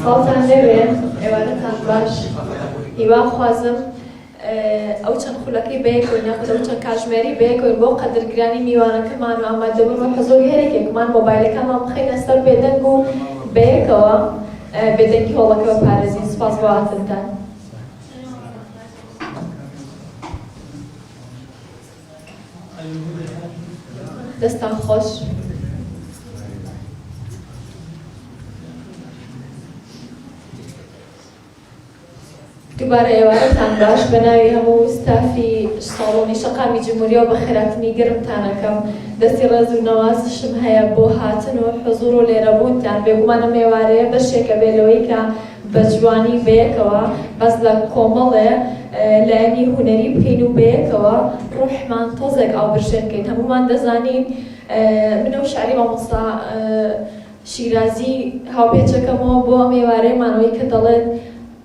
ساڵتان لەوێن ئێوارەتان باش هیوا خوازم ئەو چەند خولەکەی بەیەکەوە یاخود ئەو چەند کاتژمێری بەیەکەوە بۆ قەدرگرانی میوانەکەمان و ئامادەبوون بە حزۆری هەرێکێکمان مۆبایلەکانمان بخەینە سەر بێدەنگ و بەیەکەوە بێدەنگی هۆڵەکە بەپارێزین. سوپاس بۆ هاتنتان. دەستان خۆش. دووبارە ئێوارەتان باش بە ناوی هەموو ستافی ساڵۆنی شەقامی جمهوریە و بە خێراتنی گەرمتانەکەم. دەستی ڕێز و نەوازشم هەیە بۆ هاتن و حوزور و لێرەبوونتان. بێگومانە ئێوارەیە بەشێکە بێلەوەی کە بە جوانی بەیەکەوە بەس لە کۆمەڵێ لایەنی هونەری بکەین و بەیەکەوە ڕوحمان تۆزێک ئاوبرژێن بکەین. هەمومان دەزانین منە و شاری مامۆستا شیرازی هاوپێچەکەمەوە بۆ ئەم ئێوارەیەمانەوەی کە دەڵێت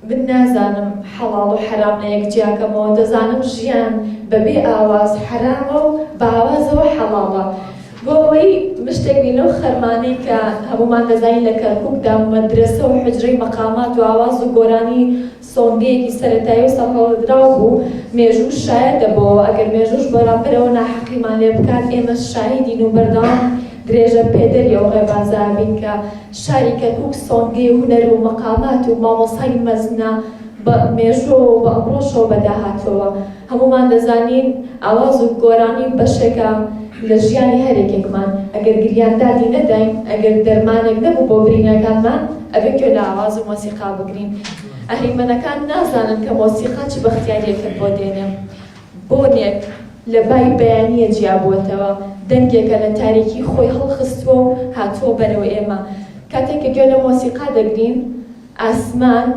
من نازانم حەڵاڵ و حەرام لە یەکجیاکەمەوە، دەزانم ژیان بەبێ ئاواز حەرامە و بە ئاوازەوە حەڵاڵە. بۆ ئەوەی مشتێک بینە و خەرمانەی کە هەمومان دەزانین لە کەرکووکدا مەدرسە و حجرەی مەقامات و ئاواز و گۆرانی سۆنگەیەکی سەرەتایی و سەپاڵدراو بوو، مێژوو شایە دەبەوە. ئەگەر مێژوش بەرامبەرەوە ناحەقیمان لێ بکات ئێمە شاهیدین و بەردەوام درێژە پێدەریە و ڕێبازابین کە شاری کەرکووک سۆنگەی هونەر و مەقامات و مامۆسای مەزنە بە مێژووە و بە ئەمڕۆشەوە بەداهاتەوە. هەمومان دەزانین ئاواز و گۆرانی بەشێکە لە ژیانی هەرێکێکمان. ئەگەر گریاندادی نەداین، ئەگەر دەرمانێک نەبوو بۆ برینەکانمان، ئەبێ گوێ لە ئاواز و مۆسیقا بگرین. ئەهریمەنەکان نازانن کە مۆسیقا چ بەختیارێکت بۆ دێنێ. بۆنێک لە بای بەیانیە جیابووەتەوە، دەنگێکە لە تاریکی خۆی هەڵخستووە و هاتووە بەرەوە ئێمە. کاتێک کە گوێ لە مۆسیقا دەگرین، ئاسمان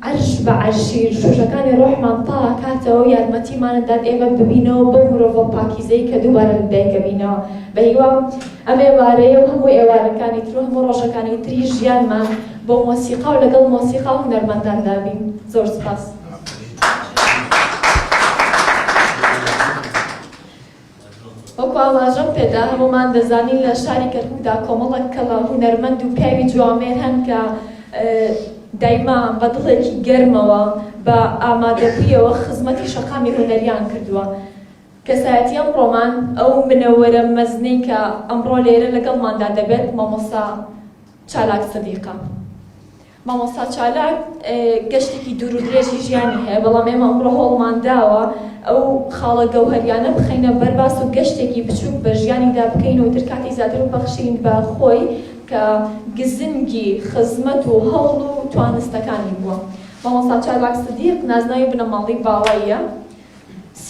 عەرش بە عەرشی ژوژەکانی ڕۆحمان تاکاتەوە و یارمەتیمانەدات ئێمە ببینەوە بەو مرۆڤە پاکیزەی کە دووبارە لەدایکە بینەوە. بە هیوام ئەم ئێوارەیە و هەموو ئێوارەکانی تر و هەموو ڕۆژەکانی تری ژیانمان بۆ مۆسیقا و لەگەڵ مۆسیقا و هونەرمەندان دابین. زۆر سپاس. وەکو ئاماژەم پێدا هەمومان دەزانین لە شاری کەرکووکدا کۆمەڵێک کەڵە هونەرمەند و پیاوی جوامێر هەن کە دایما بە دڵێکی گەرمەوە بە ئامادەبوویەوە خزمەتی شەقامی هونەریان کردووە. کەسایەتی ئەمڕۆمان ئەو منەوەرە مەزنەی کە ئەمڕۆ لێرە لەگەڵماندا دەبێت مامۆستا چالاک سەدیقە. مامۆستا چالاک گەشتێکی دوور و درێژی ژیانی هەیە، بەڵام ئێمە ئەمڕۆ هۆڵمان داوە ئەو خاڵە گەوهەریانە بخەینە بەرباس و گەشتێکی بچووک بە ژیانیدا بکەین و ترکاتی زیاتر و بەخشین بە خۆی کە گزنگی خزمەت و هەوڵ و توانستەکانی بووە. مامۆستا چالاک سەدیق نازناوی بنەماڵی باواییە.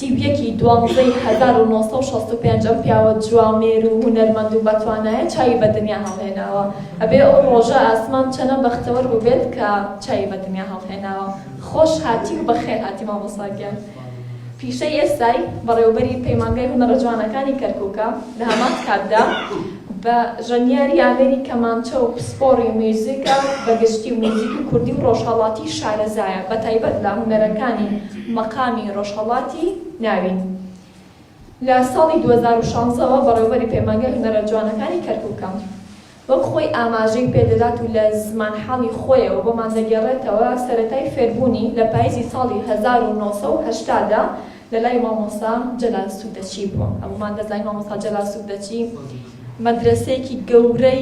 1965 ئەم پیاوە جوامێر و هونەرمەند و بەتوانایە چاوی بە دنیا هەڵهێناوە. ئەبێ ئەو ڕۆژە ئاسمان چەنە بەختەوەر بووبێت کە چاوی بە دنیا هەڵهێناوە. خۆش هاتی و بەخێر هاتی مامۆستا گیان. پیشەی ئێستای بەڕێوەبەری پەیمانگای هونەرە جوانەکانی کەرکووکە لە هەمان کاتدا بە ژەنیاری ئامێری کەمانچە و پسپۆڕی موزیکە بە گشتی و موزیکی کوردی و ڕۆژهەڵاتی شارەزایە، بە تایبەت لە هونەرەکانی مەقامی ڕۆژهەڵاتی ناوین. لە ساڵی 2016ەوە بەڕێوەبەری پەیمانگای هونەرە جوانەکانی کەرکووکە وەک خۆی ئاماژەی پێدەدات و لە زمان حاڵی خۆیەوە بۆمان دەگەڕێتەوە سەرەتای فێربوونی لە پاییزی ساڵی 1980دا لە لای مامۆستا جەلال سوودەچی بووە. هەمومان دەزانین مامۆستا جەلال سوودەچی مەدرسەیەکی گەورەی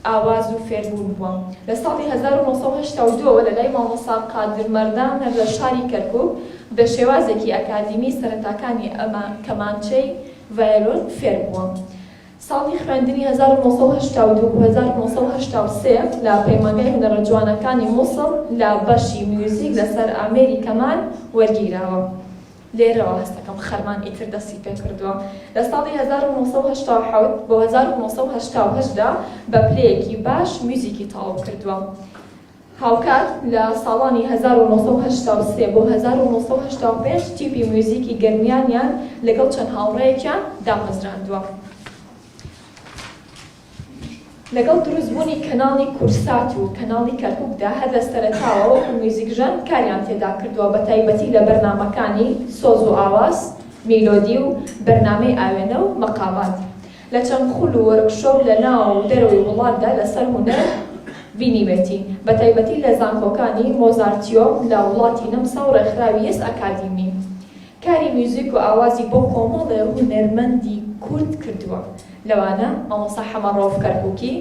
ئاواز و فێربوون بووە. لە ساڵی 1982ەوە لە لای مامۆستا قادر مەردان هەر لە شاری کەرکووک بە شێوازێکی ئەکادیمی سەرەتاکانی ئەمە کەمانچەی ڤایۆلۆن فێر بووە. ساڵی خوێندنی 1982-1983 لە پەیمانگای هونەرە جوانەکانی مووسڵ لە بەشی میوزیک لەسەر ئامێری کەمان وەرگیراوە. لێرەوە هەستەکەم خەرمان ئیتر دەستی پێ کردووە. لە ساڵی 1987 بۆ 1988دا بە پلەیەکی باش میوزیکی تەواو کردووە. هاوکات لە ساڵانی 1983 بۆ 1985 تیپی میوزیکی گەرمیانیان لەگەڵ چەند هاوڕێیەکیان دامەزراندووە. لەگەڵ دروستبوونی کەناڵی کورسات و کەناڵی کەرکووکدا هەر لە سەرەتاوە وەکو میوزیکژان کاریان تێدا کردووە بە تایبەتی لە بەرنامەکانی سۆز و ئاواز، میلۆدی و بەرنامەی ئاوێنە و مەقامات. لە چەند خول و وەرکشۆپ لە ناو و دەرەوەی وڵاتدا لەسەر هونەر بینیوێتی بە تایبەتی لە زانکۆکانی مۆزارتیۆ لە وڵاتی نەمسا و ڕێکخراوی یەس ئەکادیمی. کاری میوزیک و ئاوازی بۆ کۆمەڵێ هونەرمەندی کورد کردووە، لەوانە مامۆستا حەمەڕۆف کەرکووکی،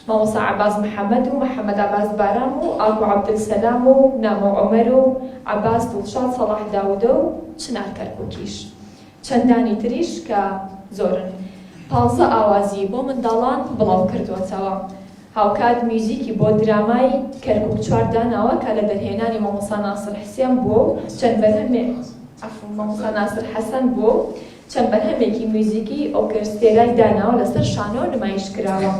مامۆستا عەباس محەممەد و محەممەد عەباس بارام و ئاکو عەبدولسەلام و نامۆ عومەر و عەباس دڵشاد سەڵاح داودە و چنار کەرکووکیش، چەندانی تریش کە زۆرن. 15 ئاوازی بۆ منداڵان بڵاو کردوەتەوە. هاوکات میوزیکی بۆ درامای کەرکووک 4 داناوە کە لە دەرهێنانی مامۆستا ناسر حسێن بوو، چەند بەرهەمێ مامۆستا ناسر حەسەن بوو، چەند بەرهەمێکی میوزیکی ئۆرکێسترای داناوە لەسەر شانۆ نمایش کراوە.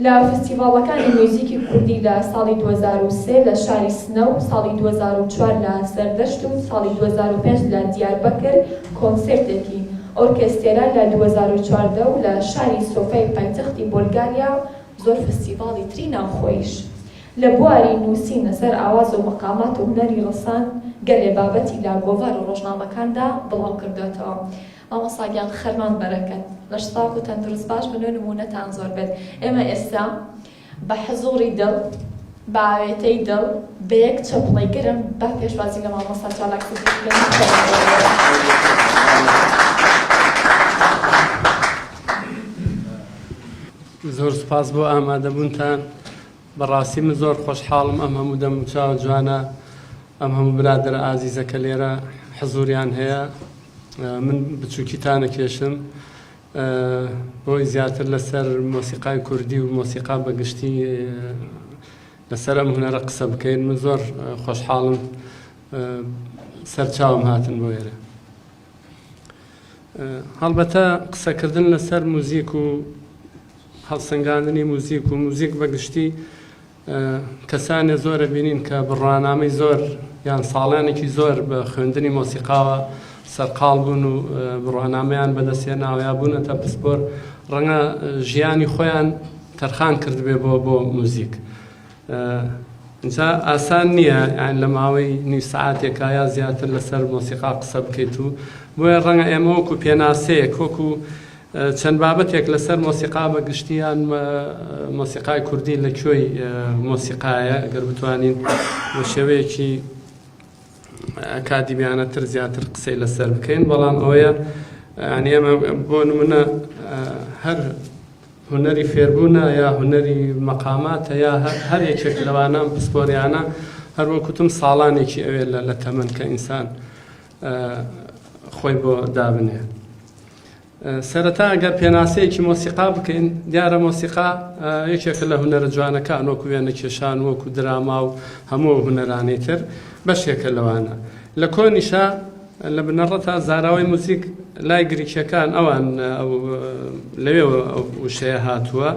لە فستیڤاڵەکانی میوزیکی کوردی لە ساڵی 2003 لە شاری سنە و ساڵی 2004 لە سەردەشت و ساڵی 2005 لە دیاربەکر کۆنسێرتێکی ئۆرکێسترا لە 2014 و لە شاری سۆفای پایتەختی بۆلگاریا زۆر فستیڤاڵی تری ناوخۆیش. لە بواری نووسین لەسەر ئاواز و مەقامات و هونەری ڕەسان گەلێ بابەتی لە گۆڤار و ڕۆژنامەکاندا بڵاو کردوێتەوە. مامۆستاگیان خەرمان بەرەکەت، لە شتاق و تەندروست باش بن و نمونەتان زۆر بێت. ئێمە ئێستا بە حزوری دڵ، بە ئاوێتەی دڵ، بە یەک چەپڵەی گرم بە پێشوازی لە مامۆستا چالاک زۆر سوپاس بۆ ئامادەبوونتان. بەڕاستی من زۆر خۆشحاڵم ئەم هەموو دەموچاو جوانە، ئەم هەموو برادرە ئازیزە کە لێرە حزوریان هەیە. من بچووکیتانە کێشم بۆی زیاتر لەسەر مۆسیقای کوردی و مۆسیقا بەگشتی لەسەر ئەم هونەرە قسە بکەین. من زۆر خۆشحاڵم سەرچاوم هاتن بۆ ئێرە. هەڵبەتە قسەکردن لەسەر موزیک و هەڵسەنگاندنی موزیک و موزیک بەگشتی کەسانێ زۆرە بینین کە بڕوانامەی زۆر یان ساڵانێکی زۆر بە خوێندنی مۆسیقاوە سەرقاڵ بوون و بڕوانامەیان بەدەستێناوە یا بوونەتە پسپۆر، ڕەنگە ژیانی خۆیان تەرخان کردبێ بۆ موزیک. اینجا ئاسان نییە یان لە ماوەی نیو سەعاتێکا یا زیاتر لەسەر مۆسیقا قسە بکەیت و بۆیە ڕەنگە ئێمە وەکو پێناسەیەک وەکو چەند بابەتێک لەسەر مۆسیقا بەگشتیان مۆسیقای کوردی لەکوێی مۆسیقایە ئەگەر بتوانین بە شێوەیەکی ئەکادیمیانەتر زیاتر قسەی لەسەر بکەین. بەڵام ئەوەیە ینی ئێمە بۆ نمونە هەر هونەری فێربوونە یا هونەری مەقاماتە یا هەر یەکێک لەوانە پسپۆریانە هەر وەکوتم ساڵانێکی ئەوێ لە تەمەن کە ئینسان خۆی بۆ دابنێ. سەرەتا ئەگەر پێناسەیەکی مۆسیقا بکەین، دیارە مۆسیقا یەکێکە لە هونەرە جوانەکان وەکو وێنە کێشان وەکو دراما و هەموو هونەرانەی تر بەشێکە لەوانە. لە کۆنیشا لە بنەڕەتە زاراوەی موزیک لای گریکیەکان ئەوان لەوێ وشەیە هاتووە.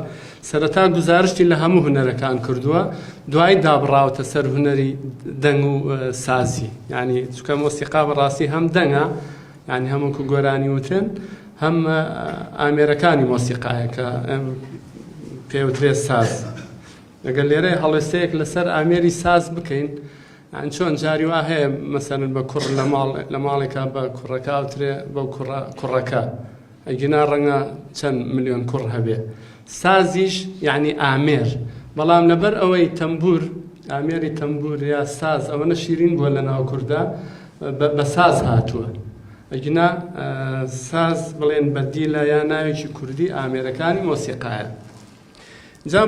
سەرەتا گزارشتی لە هەموو هونەرەکان کردووە، دوای دابڕاوتە سەر هونەری دەنگ و سازی. یعنی چکە مۆسیقا بەڕاستی هەم دەنگە، یعنی هەمووکو گۆرانی وتن، هەم ئامێرەکانی مۆسیقایە کە پێوترێت ساز. ئەگەر لێرە هەڵوێستەیەک لەسەر ئامێری ساز بکەین، یان چۆن جاری وا هەیە مەسەرن بە کوڕ لە ماڵێکا بە کوڕەکە وترێ بەو کوڕەکە، ئەگینا ڕەنگە چەند ملیۆن کوڕ هەبێ. سازیش یعنی ئامێر، بەڵام لەبەر ئەوەی تەمبور، ئامێری تەمبور یا ساز ئەوەنە شیرین بووە لە ناو کووردا بە ساز هاتووە. ئەگینا ساز بڵێن بەدیلە یا ناوێکی کوردی ئامێرەکانی مۆسیقایە. جا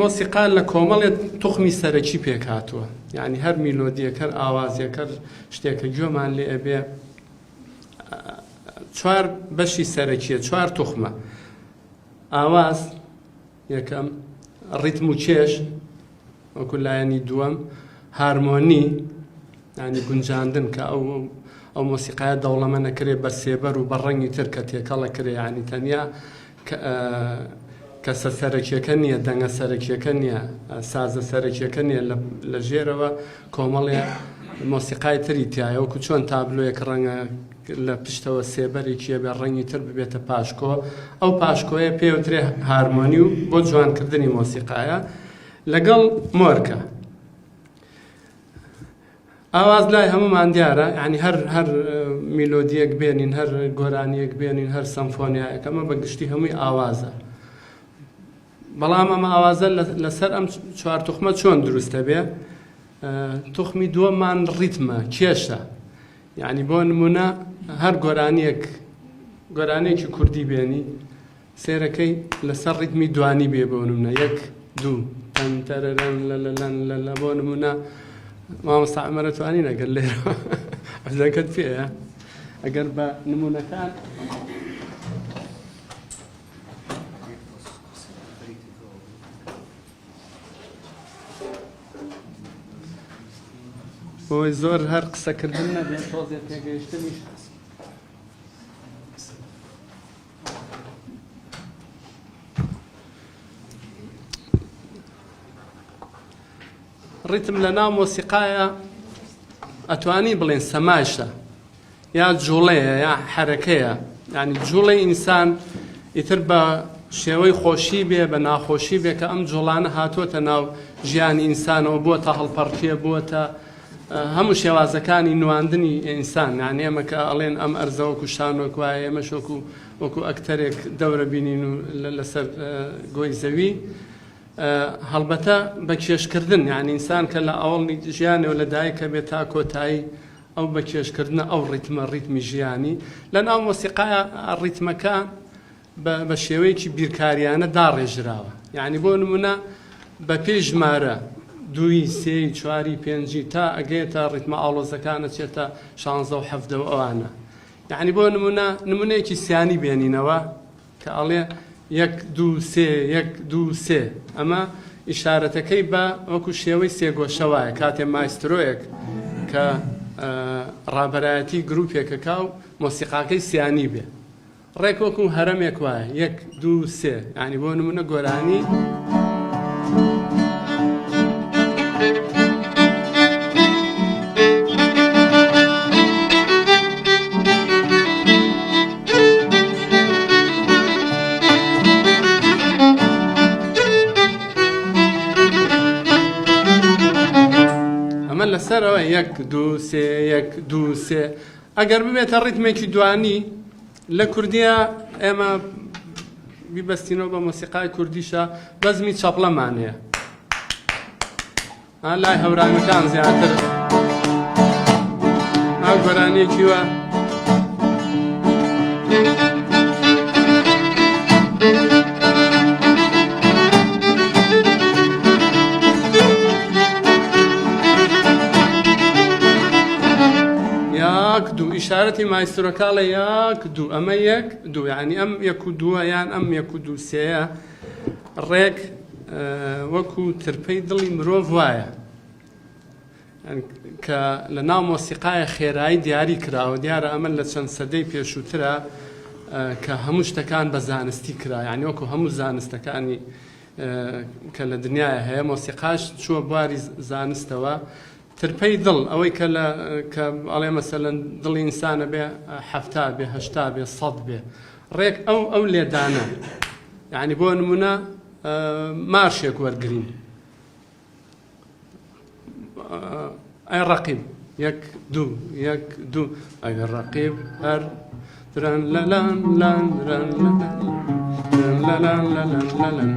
مۆسیقا لە کۆمەڵێت توخمی سەرەکی پێک هاتووە، یعنی هەر میلۆدیەک هەر ئاوازێک هەر شتێکە گوێمان لێ ئەبێ 4 بەشی سەرەکیە، 4 توخمە: ئاواز یەکەم، ڕیتم و کێش وەکو لایەنی دووەم، هارمۆنی یعنی گونجاندن کە ئەو مۆسیقایە دەوڵەمە نەکرێ بە سێبەر و بە ڕەنگی تر کە تێکەڵە کرێ، یعنی تەنیا کەسە سەرەکیەکە نییە، دەنگە سەرەکیەکە نییە، سازە سەرەکیەکە نییە، لە ژێرەوە کۆمەڵێ مۆسیقای تری تایە، وەکو چۆن تابلۆیەک ڕەنگە لە پشتەوە سێبەرێکیە بێ ڕەنگی تر ببێتە پاشکۆ، ئەو پاشکۆیە پێوترێ هارمۆنی و بۆ جوانکردنی مۆسیقایە. لەگەڵ مۆرکە ئاواز لای هەمومان دیارە، یعنی هەر میلۆدیەک بێنین، هەر گۆرانیەک بێنین، هەر سەمفۆنیایەک، ئەمە بەگشتی هەمووی ئاوازە. بەڵام ئەمە ئاوازە لەسەر ئەم چوار توخمە چۆن دروستە بێ توخمی دووەمان ڕیتمە کێشە یعنی بۆ نمونە هەر گۆرانێکی کوردی بێنی سێرەکەی لەسەر ڕیتمی دوانی بێ بۆ نمونە 1 2 تەنتەرەرەن لە بۆ نمونە مامۆستا عومەرە توانی ئەگەر لێرە عەزەکەت پێیە ئەگەر بە نمونەکان بۆی زۆر هەر قسەکردن نەبێت تۆزێ پێگەیشتنیش ڕیتم لە ناو مۆسیقایە ئەتوانی بڵێن سەماشە یا جوڵەیە یا حەرەکەیە یعنی جوڵەی ئینسان ئیتر بە شێوەی خۆشی بێ بە ناخۆشی بێ کە ئەم جوڵانە هاتووەتە ناو ژیانی ئینسانەوە بووەتە هەڵپەڕکێ بووەتە هەموو شێوازەکانی نواندنی ئینسان یعنی ئێمە کە ئەڵێن ئەم ئەرزەوەکو شانۆک وایە ئێمەش وەکو ئەکتەرێک دەورە بینین و لەسەر گۆی زەوی هەڵبەتە بە کێشکردن یعنی ئینسان کە لە ئەوڵی ژیانەوە لە دایکە بێت تا کۆتایی ئەو بە کێشکردنە ئەو ڕیتمی ژیانی لە ناو مۆسیقایە ڕیتمەکە بە شێوەیەکی بیرکاریانە داڕێژراوە یعنی بۆ نمونە بە پێی ژمارە 2 3 4 5 تا ئەگەیتە ڕیتمە ئاڵۆزەکانە چێتە 16 و 17 ئەوانە یعنی بۆ نمونەیەکی سیانی بێنینەوە کە ئەڵێ 1 2 3 1 2 3 ئەمە ئیشارەتەکەی بە وەکو شێوەی سێگۆشەوایە کاتێ مایسترۆیەک کە ڕابەرایەتی گروپێکە کاو مۆسیقاکەی سیانی بێ ڕێک وەکو هەرەمێک وایە 1 2 3 یعنی بۆ نمونە گۆرانی لەسەرەوە 1 2 3 1 2 3 ئەگەر ببێتە ڕیتمێکی دوانی لە کوردیە ئێمە بیبەستینەوە بە مۆسیقای کوردیشە بەزمی چەپڵەمان هەیە لای هەورانەکان زیاتر ئەو گۆرانێکی وە ئیشارەتی مایسترۆکاڵە 1 2 ئەمە 1 2 یعنی ئەم 1 و 2 یان ئەم 1 و 2 3 ڕێک وەکو ترپەی دڵی مرۆڤ وایە کە لە ناو مۆسیقایە خێرایی دیاری کراوە دیارە ئەمە لە چەند سەدەی پێشووترە کە هەموو شتەکان بە زانستی کرا یعنی وەکو هەموو زانستەکانی کە لە دنیاە هەیە مۆسیقاش چووە بواری زانستەوە ترپەی دڵ ئەوەی کە ئەڵێ مەسەلەن دڵی ئینسانە بێ 70 بێ 80 بێ 100 بێ ڕێک ئەو لێدانە یعنی بۆ نمونە مارشێک وەرگرین ئەی ڕەقیب 1 2 1 2 ئەی ڕەقیب هەر دران لەلان لان دران لەلان لەلان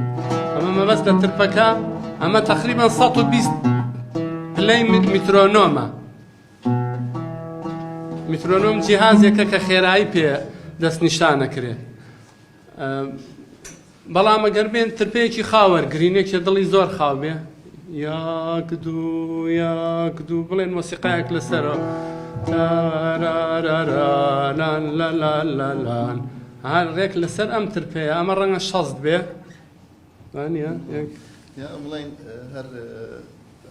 ئەمە مەبەست لە ترپەکە ئەمە تقریبا 120 پلەی میترۆنۆمە میترۆنۆم جیهازێکە کە خێرایی پێ دەستنیشانەکرێ بەڵام ئەگەر بێن ترپەیەکی خاوەرگرینێکی دڵی زۆر خاو بێ 1 2 1 2 بڵێن مۆسیقایەک لەسەرەوە تاراراران لەلالان هەر ڕێک لەسەر ئەم ترپەیە ئەمە ڕەنگە 60 بێ وانە یا بڵێن هەر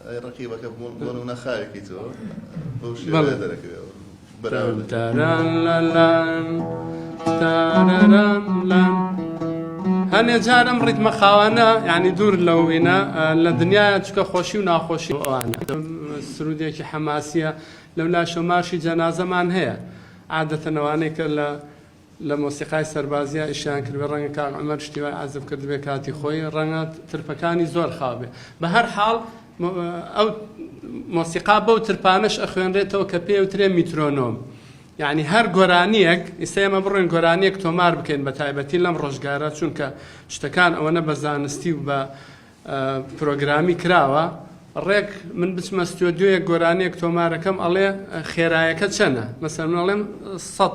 ڕقیبەکە بۆن و نەخاوێکی تۆ بەو شێوەیە دەرەکەوێت تاران لەلان تاراران لان هەنێ جار ئەم ڕیتمە خاوانە یعنی دوور لەوینە لە دنیاە چکە خۆشی و ناخۆشی ئەوانە سرودێکی حەماسیە لەولا شۆماشی جەنازەمان هەیە عادەتەنەوانەی کە لە مۆسیقای سەربازیە ئیشیان کردبێ ڕەنگە کاک عومەر شتی وای عەزف کردبێ کاتی خۆی ڕەنگە ترپەکانی زۆر خاوێ بە هەر حاڵ ئەو مۆسیقا بەو ترپانش ئەخوێنرێتەوە کە پێوترێ میترۆنۆم يعني هەر گۆرانیەک ئێستا ئێمە بڕۆین گۆرانیەک تۆمار بکەین بە تایبەتی لەم ڕۆژگارە چونکە شتەکان ئەوەنە بە زانستی و بە پرۆگرامی کراوە ڕێک من بچمە ستۆدیۆیەک گۆرانیەک تۆمارەکەم ئەڵێ خێرایەکە چەنە مەسەڵەن ئەڵێم 100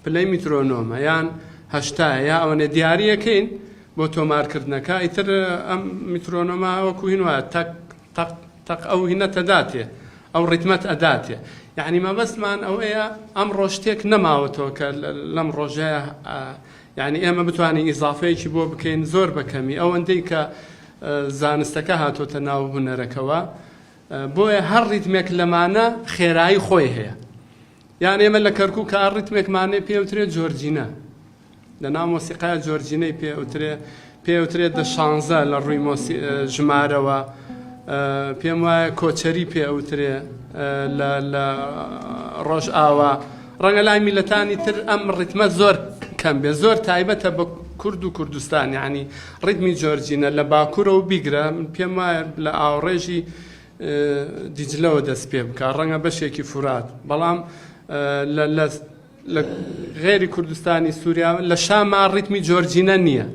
پلەی میترۆنۆمە یان 80 یا ئەوەنە دیاریەکەین بۆ تۆمارکردنەکە ئیتر ئەم میترۆنۆمە وەکو هین وایە تەق تەق تەق ئەو هینە تەداتێ ئەو ڕیتمەت ئەداتێ یعنی مەبەستمان ئەوەیە ئەم ڕۆژتێک نەماوەتەوە کە لەم ڕۆژەیە یعنی ئێمە بتوانین ئیزافەیەکی بۆ بکەین زۆر بەکەمی ئەوەندەی کە زانستەکە هاتۆتە ناو هونەرەکەوە بۆیە هەر ڕیتمێک لەمانە خێرایی خۆی هەیە یان ئێمە لە کەرکووک کە ڕیتمێکمانێ پێوترێت جۆرجینە لە ناو مۆسیقای جۆرجینەی پێوترێت دە 16 لە ڕووی ژمارەوە پێم وایە کۆچەری پێوترێ لە ڕۆژ ئاوا ڕەنگە لای میلەتانی تر ئەم ڕیتمە زۆر کەم بێ زۆر تایبەتە بە کورد و کوردستان یعنی ڕیتمی جۆرجینە لە باکوورەوە بیگرە پێم وایە لە ئاوڕێژی دیجلەوە دەست پێ بکە ڕەنگە بەشێکی فورات بەڵام لە غێری کوردستانی سووریا لە شاما ڕیتمی جۆرجینە نییە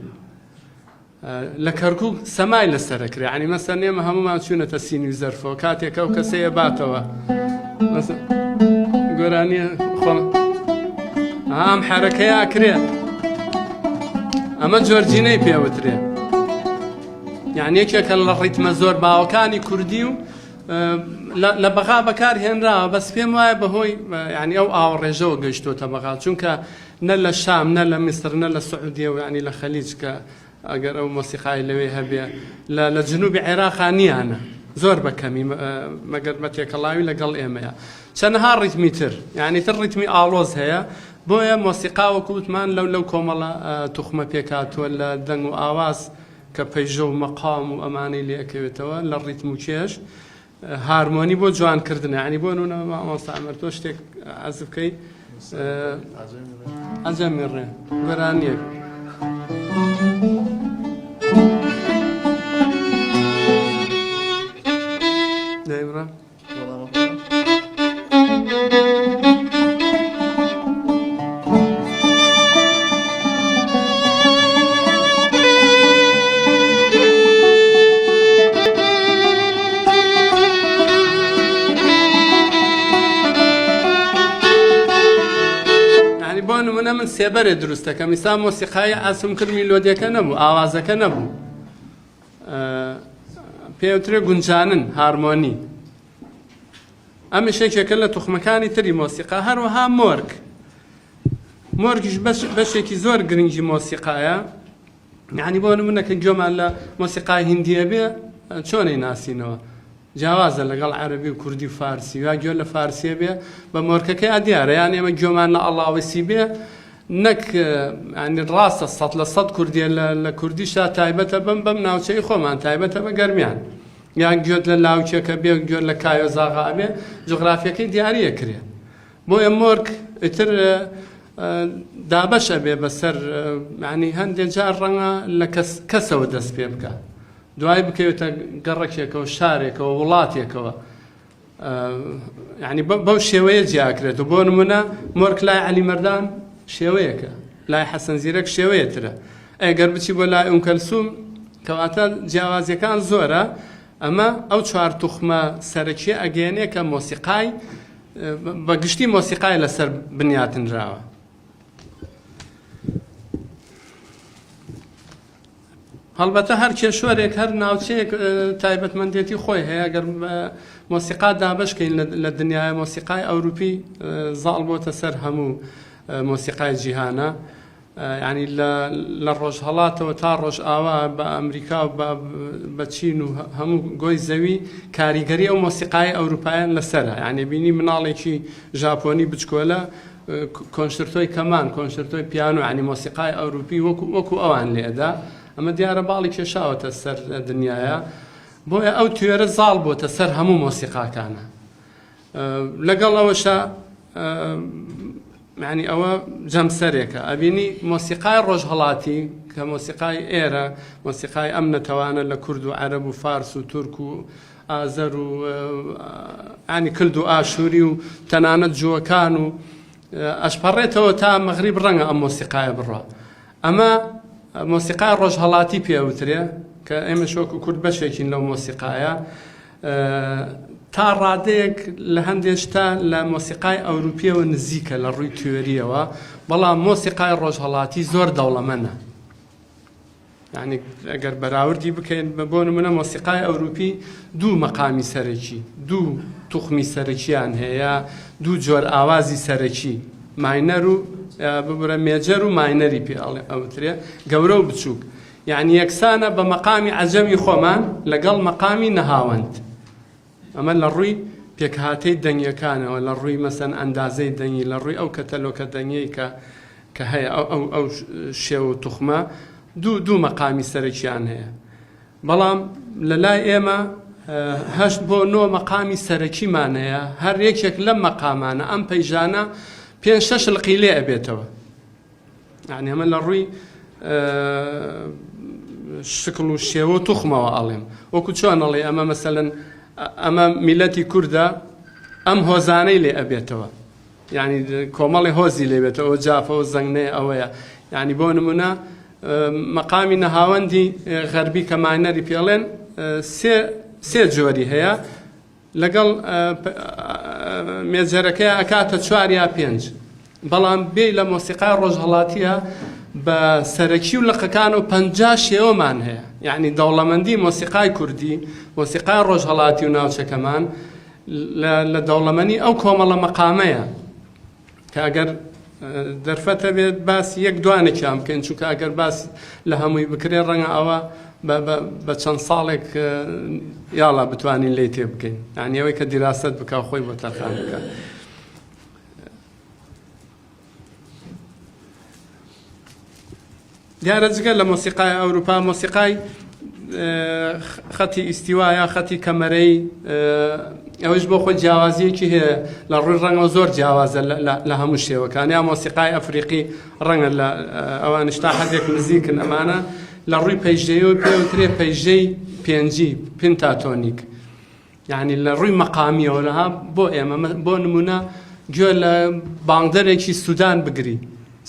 لە کەرکووک سەمای لەسەرەکرێ ینی مەسەن ئێمە هەمومان چوونەتە سینی زەرفەوە کاتێکە ئەو کەسەیە باتەوە گۆرانیە ئەم حرەکەیە ئەکرێ ئەمە جۆرجینەی پێوترێ یعنی یەکێکە لە ڕیتمە زۆر باوەکانی کوردی و لە بەغا بەکار هێنراوە بەس پێم وایە بەهۆی ینی ئەو ئاوڕێژەوە گەیشتۆتە بەغا چونکە نە لە شام نە لە میسر نە لە سعودیە و ینی لە خەلیج کە ئەگەر ئەو مۆسیقای لەوێ هەبێ لە جنوبی عێراقا نیانە زۆر بەکەمی مەگەر بە تێکەڵاوی لەگەڵ ئێمەیە چەندەها ڕیتمی تر یعنی تر ڕیتمی ئاڵۆز هەیە بۆیە مۆسیقا وەکووتمان لەو کۆمەڵە توخمە پێکاتوە لە دەنگ و ئاواز کە پەیژە و مەقام و ئەمانەی لێەکەوێتەوە لە ڕیتم و کێش هارمۆنی بۆ جوانکردنە ینی بۆ نونە مامۆستا عەمەر تۆ شتێک عەرز بکەی عەجەمی ڕێ گۆرانیەک دايمرا يعني بون من سێبەرێ دروستەکە میسا مۆسیقای ئاسم کرد میلۆدیەکە نەبوو ئاوازەکە نەبوو پێوترێ گونجانن هارمۆنی ئەمە شێکێکە لە توخمەکانی تری مۆسیقا هەروەها مۆرگیش بەشێکی زۆر گرنگی مۆسیقایە یعنی بۆ نمونەکە گوێمان لە مۆسیقای هیندیە بێ چۆنەی ناسینەوە جیاوازە لەگەڵ عەرەبی و کوردی و فارسی یا گوێ لە فارسیە بێ بە مۆرکەکەی ئەدیارە یان ئێمە گوێمان لە ئەڵاوسی بێ نەک ینی ڕاستە 100% کوردیە لە کوردیشا تایبەتە بەم ناوچەی خۆمان تایبەتە بە گەرمیان یان گوێت لە لاوچێکە بێ گوێت لە کایۆزاغا بێ جوغرافیەکەی دیاریە کرێ بۆیە مۆرگ ئیتر دابەشە بێ بەسەر ینی هەندێک جار ڕەنگە لە کەسەوە دەست پێ بکە دوای بکەوێتە گەڕێکێکەوە شارێکەوە وڵاتێکەوە ینی بەو شێوەیە جیاکرێت و بۆ نمونە مۆرگ لای عەلیمەردان شێوەیەکە لای حەسەن زیرەک شێوەیەترە ئەگەر بچی بۆ لای کەلسوم کەواتە جیاوازیەکان زۆرە ئەمە ئەو چوار توخمە سەرەکیە ئەگەیەنێ کە مۆسیقای بەگشتی مۆسیقای لەسەر بنیاتنراوە هەڵبەتە هەر کێشوەرێک هەر ناوچەیەک تایبەتمەندێتی خۆی هەیە گەر مۆسیقا دابشکەین لە دنیای مۆسیقای ئەوروپی زاڵ بۆتە سەر هەموو مۆسیقای جیهانە ینی لە ڕۆژهەڵاتەوە تا ڕۆژ ئاوا بە ئەمریکا و بە چین و هەموو گۆی زەوی کاریگەری ئەو مۆسیقای ئەوروپایان لەسەرە یعنی بینی مناڵێکی ژاپۆنی بچکۆلە کۆنشرتۆی کەمان کۆنشرتۆی پیانۆ ینی مۆسیقای ئەوروپی وەکو ئەوان لێدا ئەمە دیارە باڵی کێشاوەتە سەر دنیاە بۆیە ئەو توێرە زاڵ بۆتە سەر هەموو مۆسیقاکانە لەگەڵ ئەوەشە معنی ئەوە جەمسەرێکە ئەبینی مۆسیقای ڕۆژهەڵاتی کە مۆسیقای ئێرە مۆسیقای ئەم نەتەوانە لە کورد و عەرەب و فارس و تورک و ئازەر و ینی کلد و ئاشووری و تەنانەت جووەکان و ئەشپەڕێتەوە تا مەغریب ڕەنگە ئەم مۆسیقایە بڕوا. ئەمە مۆسیقای ڕۆژهەڵاتی پێوترێ کە ئێمە شۆک و کورد بەشێکین لەو مۆسیقایە، تا ڕادەیەک لە هەندێشتا لە مۆسیقای ئەوروپیەوە نزیکە لە ڕووی تیۆریەوە، بەڵام مۆسیقای ڕۆژهەڵاتی زۆر دەوڵەمەندە. یعنی ئەگەر بەراوردی بکەین بۆ نمونە مۆسیقای ئەوروپی دوو مەقامی سەرەکی، دوو توخمی سەرەکییان هەیە، دوو جۆر ئاوازی سەرەکی، ماینەر و ببرە مێجەر و ماینەری پێ ئەوترێ، گەورە و بچووک. یعنی یەکسانە بە مەقامی عەجەمی خۆمان لەگەڵ مەقامی نەهاوەند. ئەمە لە ڕووی پێکهاتەی دەنگیەکانەوە، لە ڕووی مەسەن ئەندازەی دەنگی، لە ڕووی ئەو کەتەلۆکە دەنگی کە هەیە ئەو شێو و توخمە دوو مەقامی سەرەکییان هەیە. بەڵام لە لای ئێمە 8 بۆ 9 مەقامی سەرەکیمان هەیە، هەر یەکێک لەم مەقامانە ئەم پەیژانە 5-6 لقیلێ ئەبێتەوە. یعنی ئەمە لە ڕووی شکل و شێوە و توخمەوە ئەڵێم. وەکو چۆن ئەڵێ ئەمە مەسەلەن ئەمە میلەتی کووردە، ئەم هۆزانەی لێ ئەبێتەوە، یعنی کۆمەڵی هۆزی لێ بێتەوە، جافەوە زەنگنەیە ئەوەیە. یعنی بۆ نمونە مەقامی نەهاوەندی غەربی کە ماینەری پێڵێن سێ جۆری هەیە، لەگەڵ مێجەرەکەی ئەکاتە 4 یا 5. بەڵام بێ لە مۆسیقای ڕۆژهەڵاتیە بە سەرەکی و لقەکان و 50 شێوەمان هەیە. یعنی دەوڵەمەندی مۆسیقای کوردی، مۆسیقای ڕۆژهەڵاتی و ناوچەکەمان لە دەوڵەمەندی ئەو کۆمەڵە مەقامەیە کە ئەگەر دەرفەتە بێت باسی یەک دوانێکیان بکەین، چونکە ئەگەر باسی لە هەمووی بکرێ ڕەنگە ئەوە بە چەند ساڵێک یاڵا بتوانین لێ تێ بکەین. یعنی ئەوەی کە دیراست بکە خۆی بۆ تەرخان بکە. دیارە جگە لە مۆسیقای ئەوروپا، مۆسیقای خەتی ئیستیوایە، خەتی کەمەرەی، ئەوەش بۆ خۆی جیاوازیەکی هەیە، لە ڕووی ڕەنگە زۆر جیاوازە لە هەموو شێوەکان. یا مۆسیقای ئەفریقی ڕەنگە لە ئەوانشتا حەدێک نزیکن، ئەمانە لە ڕووی پەیژەیەوە پێوترێ پەیژەی پێنجی، پنتاتۆنیک. یعنی لە ڕووی مەقامیەوەها بۆ ئێمە بۆ نمونە گوێ لە بانگدەرێکی سوودان بگری،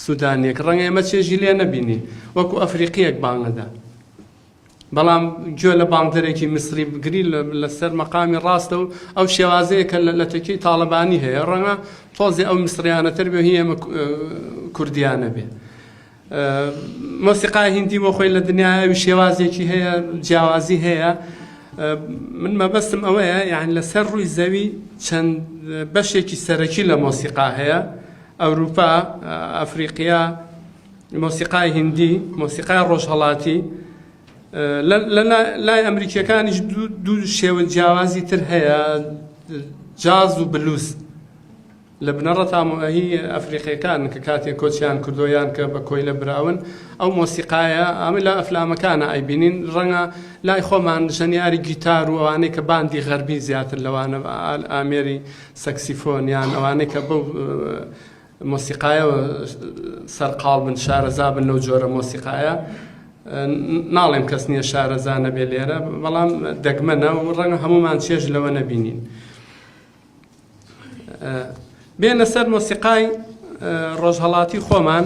سوودانێک ڕەنگە ئێمە چێژی لێ نەبینین وەکو ئەفریقیەک بانگەدا، بەڵام گوێ لە بانگدەرێکی میسری بگری لەسەر مەقامی ڕاستە و ئەو شێوازەیە کە لە تەکەی تاڵەبانی هەیە، ڕەنگە تۆزی ئەو میسریانەتر بێ، هی ئێمە کوردیانە بێ. مۆسیقای هیندی بۆ خۆی لە دنیاوی شێوازێکی هەیە، جیاوازی هەیە. من مەبەستم ئەوەیە، یعنی لەسەر ڕووی زەوی چەند بەشێکی سەرەکی لە مۆسیقا هەیە، ئەوروپا، ئەفریقیا، مۆسیقای هیندی، مۆسیقای ڕۆژهەڵاتی. لای ئەمریکیەکانیش دوو شێوە جیاوازی تر هەیە، جاز و بلوز. لە بنەڕەت هەمووهی ئەفریقیەکان کە کاتێک کۆچیان کردۆیان کە بە کۆی لە براون، ئەو مۆسیقایە ئەمە لە ئەفلامەکانە ئەیبینین، ڕەنگە لای خۆمان ژەنیاری گیتار و ئەوانەی کە باندی غەربی زیاتر لەوانە ئامێری سەکسیفۆنیان، ئەوانەی کە بەو مۆسیقایەوە سەرقاڵ بن، شارەزا بن لەو جۆرە مۆسیقایە. ناڵێم کەس نییە شارەزا نەبێ لێرە، بەڵام دەگمەنە و ڕەنگە هەمومان چێژ لەوە نەبینین. بێنە سەر مۆسیقای ڕۆژهەڵاتی خۆمان،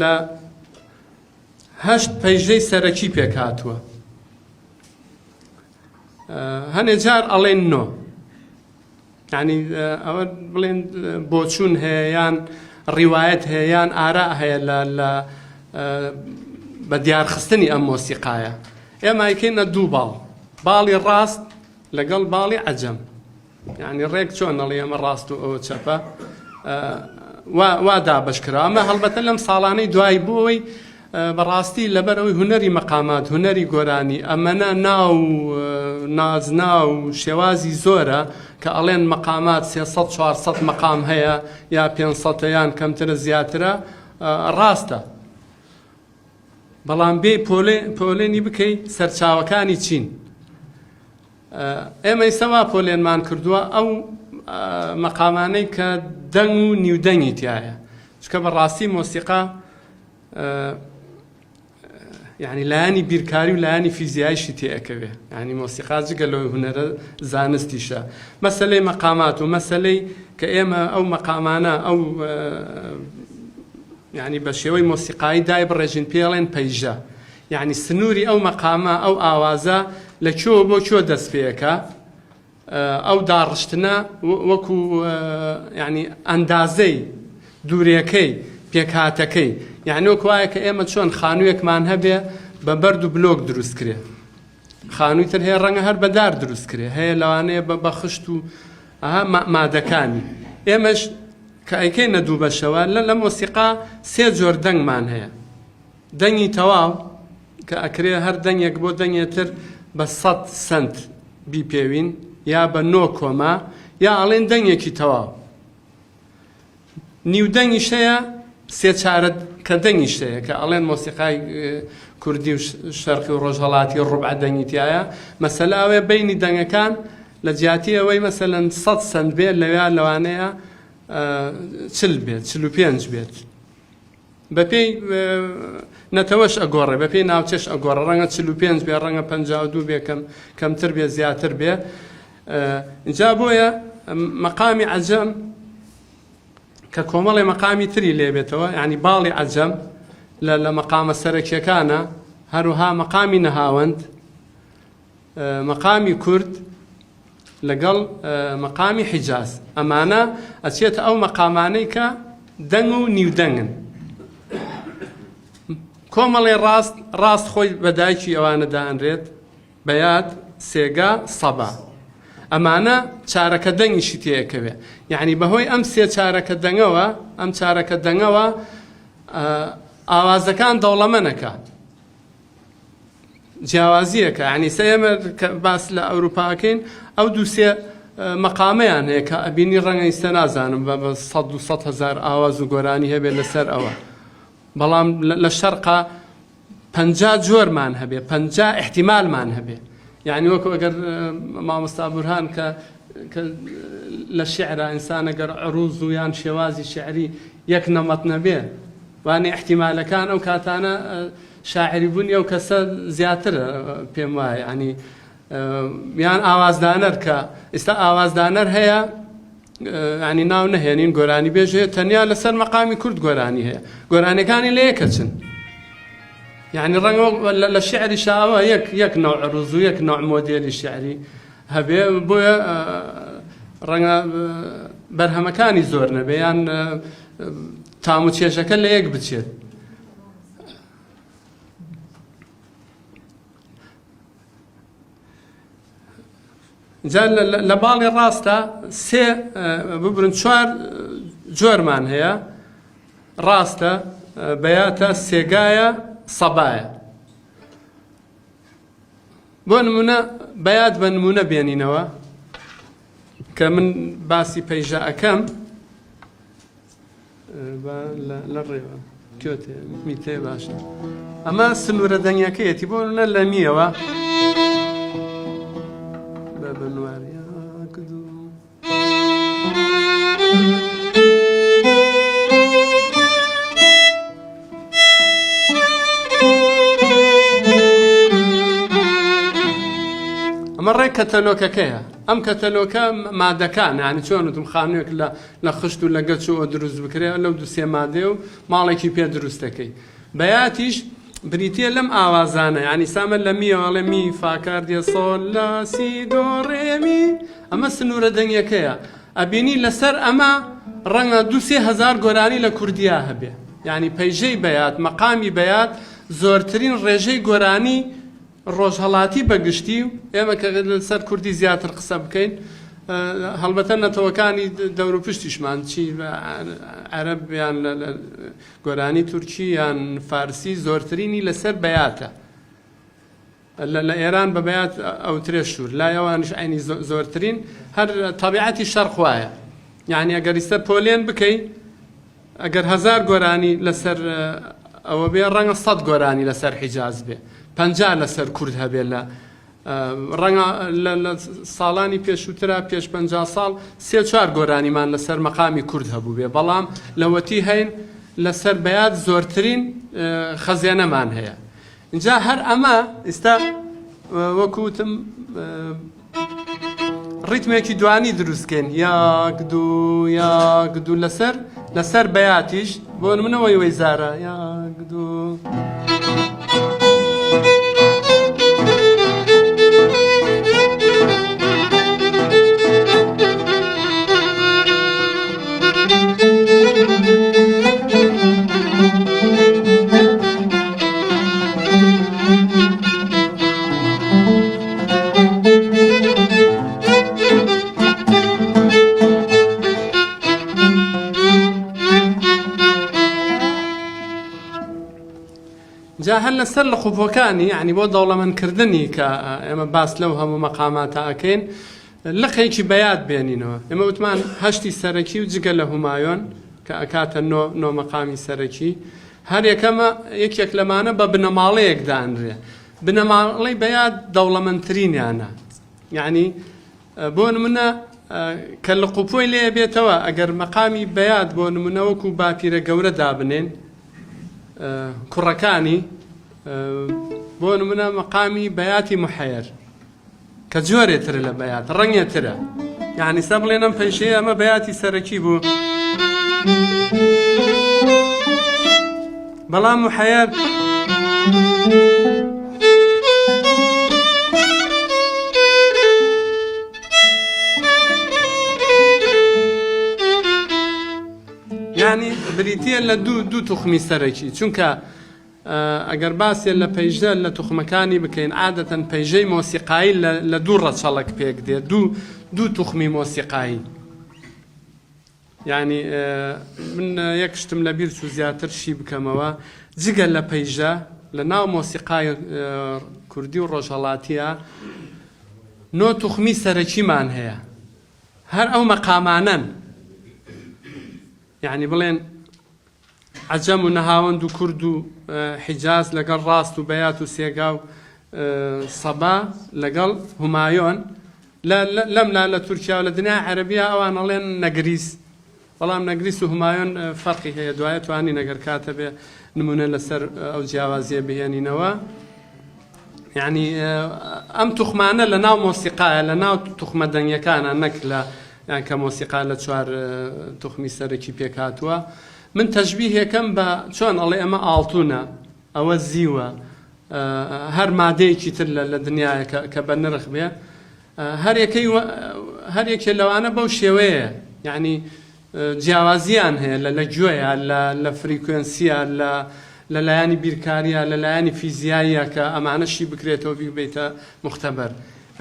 لە 8 پەیژەی سەرەکی پێک هاتووە. هەنێ جار ئەڵێن نۆ، یعنی ئەوە بڵێن بۆچوون هەیە، یان ڕیوایەت هەیە، یان ئارا هەیە لە بە دیارخستنی ئەم مۆسیقایە. ئێمە ئەیکەینە دوو باڵ، باڵی ڕاست لەگەڵ باڵی عەجەم. یعنی ڕێک چۆن ئەڵێ ئەمە ڕاست و ئەوە چەپە، وا دابەشکرا. ئەمە هەڵبەتە لەم ساڵانەی دوای بۆی بەڕاستی لەبەرەوەی هونەری مەقامات، هونەری گۆرانی، ئەمەنە نازنا و شێوازی زۆرە کە ئەڵێن مەقامات 300-400 مەقام هەیە، یا 500 یان کەمترە زیاترە، ڕاستە. بەڵام بێ پۆلێنی بکەی سەرچاوەکانی چین. ئێمە ئێستا پۆلێنمان کردووە ئەو مەقامانەی کە دەنگ و نیودەنگی تایە، چکە بەڕاستی مۆسیقا يعني لایانی بیرکاری و لایانی فیزیایشی تێئەکەوێ يعني مۆسیقا جگە لەوەی هونەرە زانستیشە مەسەلەی مەقامات و مەسەلەی کە ئێمە ئەو مەقامانە ئەو يعني بە شێوەی مۆسیقایی دای بڕێژین پێڵێن پەیژە يعني سنووری ئەو مەقامە ئەو ئاوازە لە کۆ بۆ کۆ دەست پێەکە ئەو داڕشتنە وەکو يعني ئەندازەی دوورێکەی پێکهاتەکەی يعني وەکو وایە کە ئێمە چۆن خانوویەکمان هەبێ بە بەرد و بلۆک دروست کرێ خانووی تر هەیە ڕەنگە هەر بەدار دروست کرێ هەیە لەوانەیە بە خشت و مادەکانی ئێمەش کە ئەیکەینە دوو بەشەوە لە مۆسیقا سێ جۆر دەنگمان هەیە دەنگی تەواو کە ئەکرێ هەر دەنگێک بۆ دەنگێتر بە 100 سنت بیپێوین یا بە 9 کۆما یا ئەڵێن دەنگێکی تەواو نیودەنگیش هەیە سێ چارە کە دەنگیش هەیە کە ئەڵێن مۆسیقای کوردی و شەرقی و ڕۆژهەڵاتی ڕوبع دەنگی تایە مەسەلە ئەوەیە بینی دەنگەکان لە جیاتی ئەوەی مەسەلەن 100 سنت بێت لەوانەیە 40 بێت 45 بێت بە پێی نەتەوەش ئەگۆڕێ بە پێی ناوچەش ئەگۆڕە ڕەنگە 45 بێ ڕەنگە 52 بێ کەمتر بێ زیاتر بێ اینجا بۆیە مەقامی عەجەم کە کۆمەڵی مەقامی تری لێبێتەوە یعنی باڵی عەجەم لە مەقامە سەرەکیەکانە هەروها مەقامی نەهاوەند مەقامی کورد لەگەڵ مەقامی حیجاز ئەمانە ئەچێتە ئەو مەقامانەی کە دەنگ و نیودەنگن کۆمەڵی ڕاست خۆی بەدایکی ئەوانە دائەنرێت بەیاد سێگا سەبا ئەمانە چارەکە دەنگیشی تێەکەوێ یعنی بەهۆی ئەم سێ چارەکە دەنگەوە ئەم چارەکە دەنگەوە ئاوازەکان دەوڵەمەنەکە جیاوازیەکە ینی سەیەمە کە باس لە ئەوروپاکەین ئەو دووسێ مەقامەیان هەیە کە ئەبینی ڕەنگە ئیستا نازانم بە 100 هزار ئاواز و گۆرانی هەبێت لەسەر ئەوە بەڵام لە شەرقا 50 جۆرمان هەبێ 50 احتیمالمان هەبێ یعنی وەکو ئەگەر مامۆستا بورهان کە لە شیعرە ئینسان ئەگەر عروض و یان شێوازی شیعری یەک نەمەت نەبێ وانێ احتیمالەکان ئەو کاتانە شاعری بوونی ئەو کەسە زیاترە پێم وایە ینی یان ئاوازدانەر کە ئێستا ئاوازدانەر هەیە ینی ناو نەهێنین گۆرانی بێژێ تەنیا لەسەر مەقامی کورد گۆرانی هەیە گۆرانەکانی لە یەکەچن يعني ڕەنگە لە شعری شاوە یەک نوع عروض و یەک نوع مۆدێلی شعری هەبێ بۆیە ڕەنگە بەرهەمەکانی زۆر نەبێ یان تام و چێژەکە لە یەک بچێت جا لە باڵی ڕاستە سێ ببرن 4 جۆرمان هەیە ڕاستە بەیاتە سێگایە سەبایە بۆ نمونە بەیاد بە نمونە بێنینەوە کە من باسی پەیژە ئەەکەم لە ڕێوە کێتێ میتێ باشە ئەمە سنوورە دەنگەکەیەتی بۆ نە لە میەوە بە بنواریە کردو ئەمە ڕێک کەتەلۆکەکەیە ئەم کەتەلۆکە مادەکان یعنی چۆن وتم خانوویەک لە خشت و لە گەچەوە دروست بکرێ لەو دووسێ مادێ و ماڵێکی پێ دروستەکەی بەیاتیش بریتە لەم ئاوازانە ینی سامە لە میەوەڵێ می فاکاردیە سۆل لا سی دۆ ڕێمی ئەمە سنوورە دەنگەکەیە ئەبینی لەسەر ئەمە ڕەنگە 2-3 گۆرانی لە کوردیا هەبێ یعنی پەیژەی بەیات مەقامی بەیات زۆرترین ڕێژەی گۆرانی ڕۆژهەڵاتی بەگشتی و ئێمە کە لەسەر کوردی زیاتر قسە بکەین هەڵبەتە نەتەوەکانی دەور و پشتیشمان چی عەرەب یان گۆرانی تورکی یان فارسی زۆرترینی لەسەر بەیاتە لە ئێران بە بەیات ئەو ترێشور لایەوانش عینی زۆرترین هەر تەبیعەتی شەرق وایە یعنی ئەگەر ئیستا پۆلێن بکەی ئەگەر 1000 گۆرانی لەسەر ئەوە بێ ڕەنگە 100 گۆرانی لەسەر حیجاز بێ 50 لەسەر کورد هەبێ لە ڕەنگە لە ساڵانی پێشووترا پێش 50 ساڵ 3-4 گۆرانیمان لەسەر مەقامی کورد هەبوو بێ بەڵام لەوەتی هەین لەسەر بەیات زۆرترین خەزێنەمان هەیە اینجا هەر ئەمە ئێستا وەکوتم ڕیتمێکی دوانی دروستکەین یاک دوو لەسەر بەیاتیش بۆ نمونەوەی وەیزارە یاک دوو جا هەر لەسەر لە خوبەکانی یعنی بۆ دەوڵەمەندکردنی کە ئێمە باس لەو هەموو مەقاماتە ئەکەین لەقێکی بەیاد بێنینەوە ئێمە وتمان هەشتی سەرەکی و جگە لە هومایۆن کە ئەکاتە نۆ مەقامی سەرەکی هەر یەکەمە یەکێک لەمانە بە بنەماڵەیەک دانرێ بنەماڵەی بەیاد دەوڵەمەندترینیانە یعنی بۆ نمونە کە لە قوپۆی لێ بێتەوە ئەگەر مەقامی بەیاد بۆ نمونەوەکو باپیرە گەورە دابنێن کوڕەکانی بۆ نمونە مەقامی بەیاتی محەیر کە جۆرێترە لە بەیات ڕەنگێترە یعنی سە بڵێنم پێشەیە ئەمە بەیاتی سەرەکی بوو بەڵام محەیر یعنی بریتە لە دوو توخمی سەرەکی چونکە ئەگەر باسێ لە پەیژە لە توخمەکانی بکەین عادەتەن پەیژەی مۆسیقایی لە دوو ڕەچەڵک پێک دێت دوو توخمی مۆسیقایی یعنی من یەک شتم لە بیر چوو زیاتر شی بکەمەوە جگە لە پەیژە لە ناو مۆسیقای کوردی و ڕۆژهەڵاتیە نۆ توخمی سەرەکیمان هەیە هەر ئەو مەقامانەن یعنی بڵێن عەجەم و نەهاوەند و کورد و حیجاز لەگەڵ ڕاست و بەیات و سێگا و سەبا لەگەڵ هومایۆن لەملا لە تورکیا و لە دنیای عەرەبیە ئەوان ئەڵێن نەگریس بەڵام نەگریس و هومایۆن فەرقی هەیە دوایە توانی نەگەر کاتە بێ نمونە لەسەر ئەو جیاوازیە بهێنینەوە یعنی ئەم توخمانە لە ناو مۆسیقایە لە ناو توخمە دەنگیەکانە نەک لە یان کە مۆسیقا لە چوار توخمی سەرەکی پێکاتوە من تەشبیهێکەم بە چۆن ئەڵێ ئەمە ئاڵتونە ئەوە زیوە هەر مادەیەکی تر لە دنیاە کە بە نرخ بێ هەر یەکێ لەوانە بەو شێوەیە یعنی جیاوازیان هەیە لە گوێیە لە فریکوێنسیە لە لایانی بیرکاریە لە لایانی فیزیاییە کە ئەمانەشی بکرێتەوە بیبێتە مختەبەر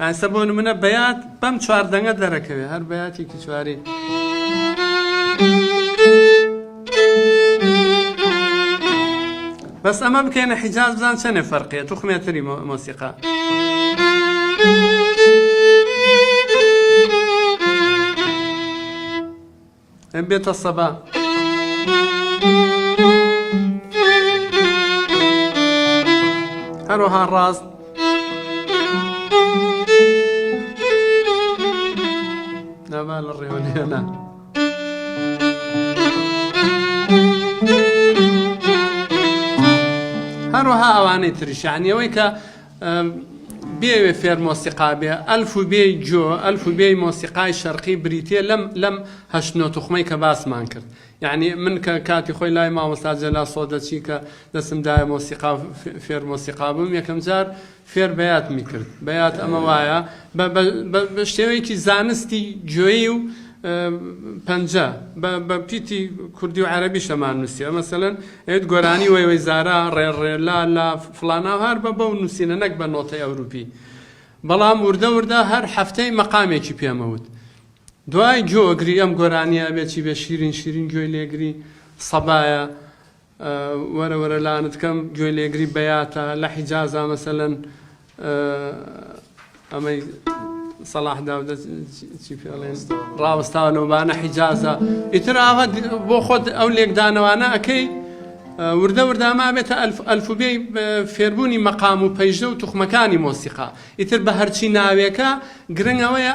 ئەسە بۆ نمونە بەیات بەم چواردەنگە دەرەکەوێ هەر بەیاتێکی چواری بەس ئەمە بکەینە حیجاز بزان چەنێ فەرقیە توخمێتری مۆسیقا بێتە سەبا هەروەها ڕاست نابا لە ڕێوەلێنە هەروەها ئەوانەی تریش یعنیەوەی کە بێوێ فێر مۆسیقا بێ ئەلف و بێی جۆ ئەلف و بێی مۆسیقای شەرقی بریتیە لەم هەشتنۆ توخمەی کە باسمان کرد یعنی من کە کاتی خۆی لای مامۆستا جەلا سۆدەچی کە دەسمدایە مۆسیقا فێر مۆسیقا بووم یەکەم جار فێر بەیات میکرد بەیات ئەمە وایە بە شێوەیەکی زانستی گوێی و پەنجە بە پیتی کوردی و عەرەبی شەمان نووسیە مەسەلەن ئەوێت گۆرانی وەی زارا ڕێڕێلا لە فڵاناو هەر بەو نووسینە نەک بە نۆتەی ئەوروپی بەڵام وردە هەر هەفتەی مەقامێکی پێمەوت دوای گوێگری ئەم گۆرانیە بێکی بێ شیرین گوێی لێگری سەبایە وەرە لانت کەم گوێی لێگری بەیاتە لە حیجازە مەسەلەن ئەمەی صلاح داود چی پێڵێن ڕاوەستاوە لەوبانە حیجازە ئیتر ئاوا بۆ خۆت ئەو لێکدانەوانە ئەەکەی وردە بێتە ئەلفوبێی فێربوونی مەقام و پەیژە و توخمەکانی مۆسیقا ئیتر بە هەرچی ناوێکە گرنگەوەیە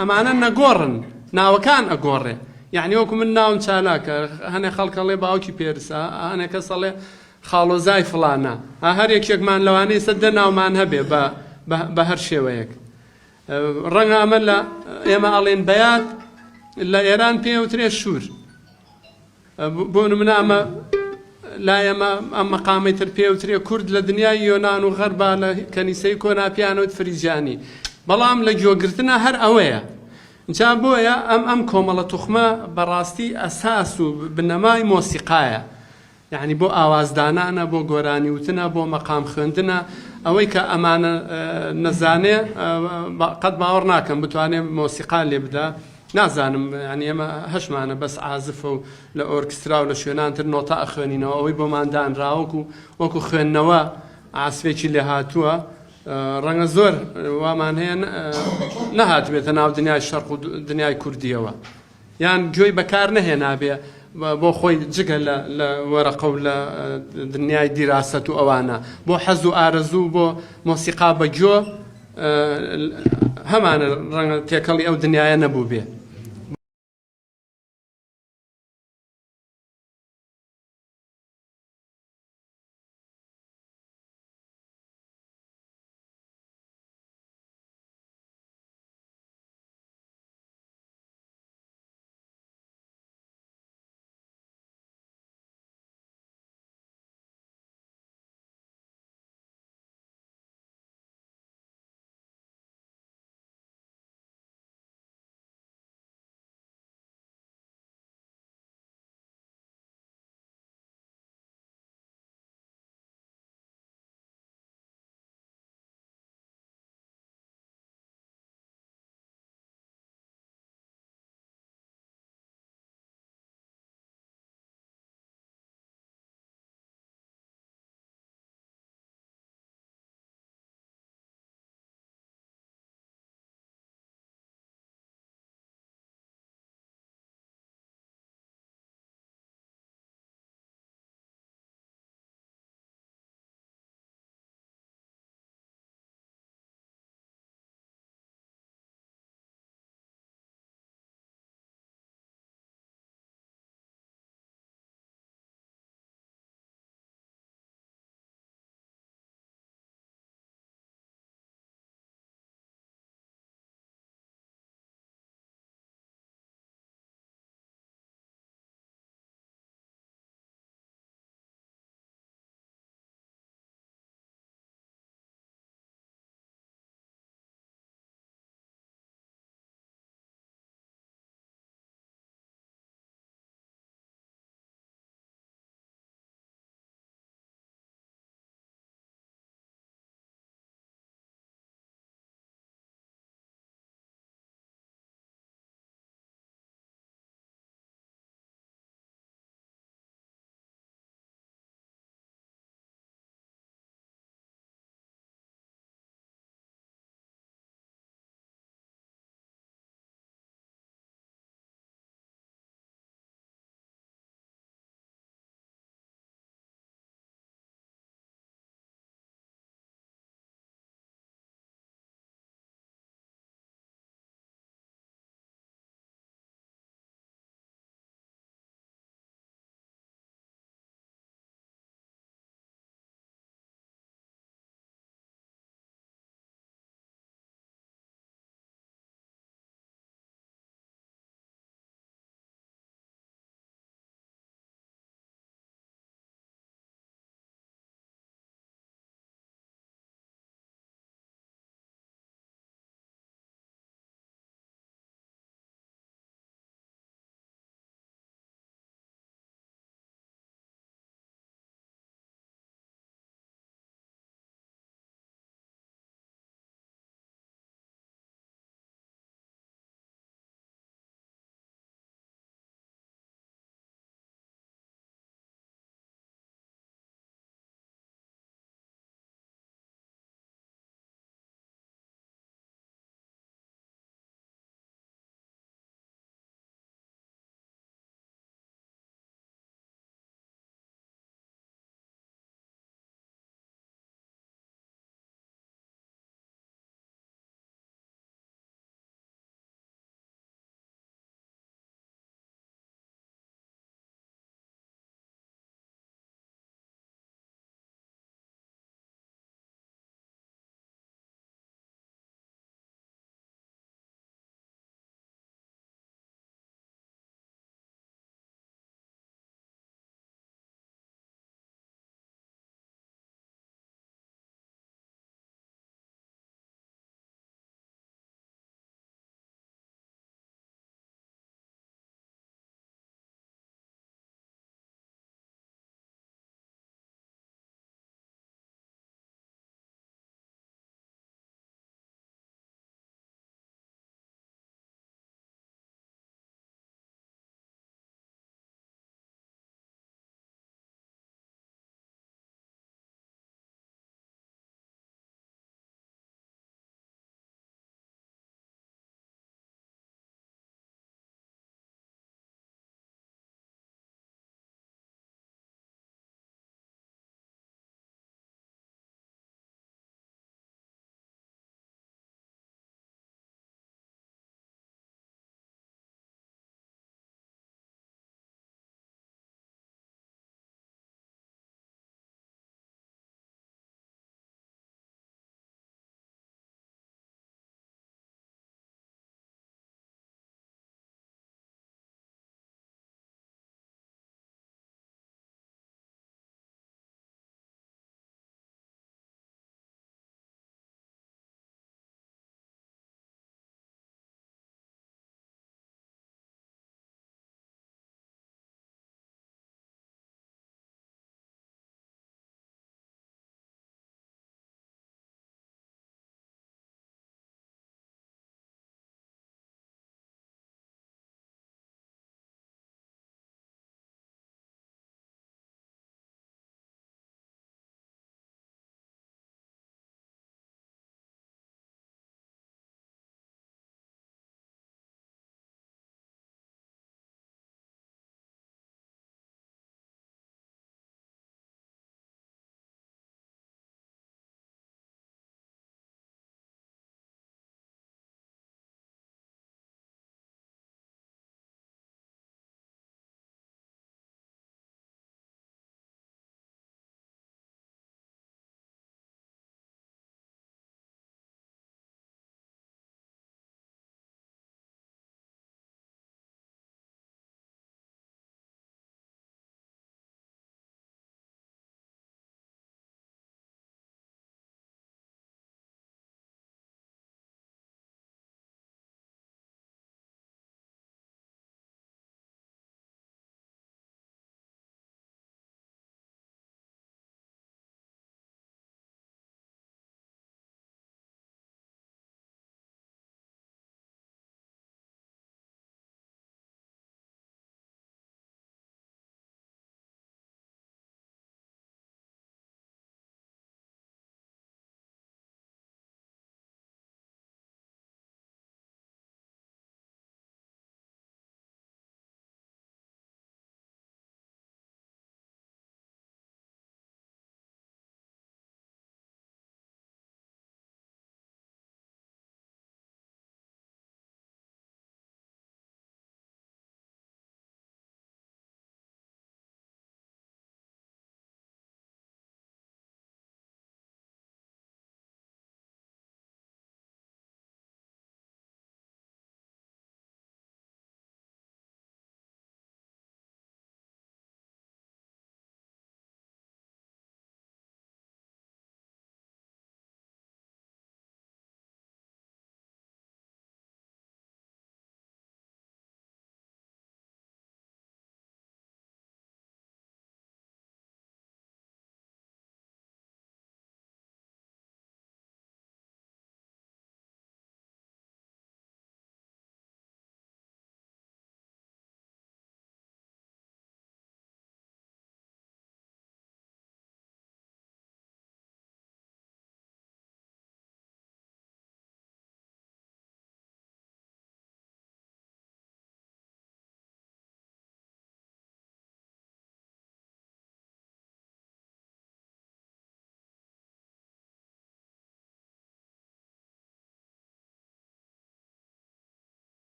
ئەمانە نەگۆڕن ناوەکان ئەگۆڕێ یعنی وەکو من ناوم چالاکە هەنێ خەڵکەڵێ باوکی پێرسە هەنێکە سەڵێ خاڵۆزای فڵانە هەر یەکێکمان لەوانەی سەدە ناومان هەبێ بە هەر شێوەیەک ڕەنگە ئەمە لە ئێمە ئەڵێن بەیات لە ئێران پێوترێ شوور بۆ نمونە ئەمە لا ئێمە ئەم مەقامی تر پێوترێ کورد لە دنیای یۆنان و غەربا لە کەنیسەی کۆناپیانەوت فریجانی بەڵام لە گوێگرتنە هەر ئەوەیە جا بۆیە ئەم کۆمەڵە توخمە بەڕاستی ئەساس و بنەمای مۆسیقایە یعنی بۆ ئاوازدانانە بۆ گۆرانی وتنە بۆ مەقام خوێندنە ئەوەی کە ئەمانە نەزانێ قەت باوەڕ ناکەم بتوانێ مۆسیقا لێ بدا نازانم ینی ئێمە هەشمانە بەس عازفە و لە ئۆرکسترا و لە شوێنانتر نۆتا ئەخوێنینەوە ئەوەی بۆمان دانراوەکو وەکو خوێندنەوە ئاسفێکی لێ هاتووە ڕەنگە زۆر وامان هەیە نەهاتبێتە ناو دنیای شەرق و دنیای کوردیەوە یان گوێی بەکار نەهێنابێ بۆ خۆی جگە لە وەرەقە و لە دنیای دیراسەت و ئەوانە بۆ حەز و ئارەزوو بۆ مۆسیقا بەگوێ هەمانە ڕەنگە تێکەڵی ئەو دنیاە نەبوو بێ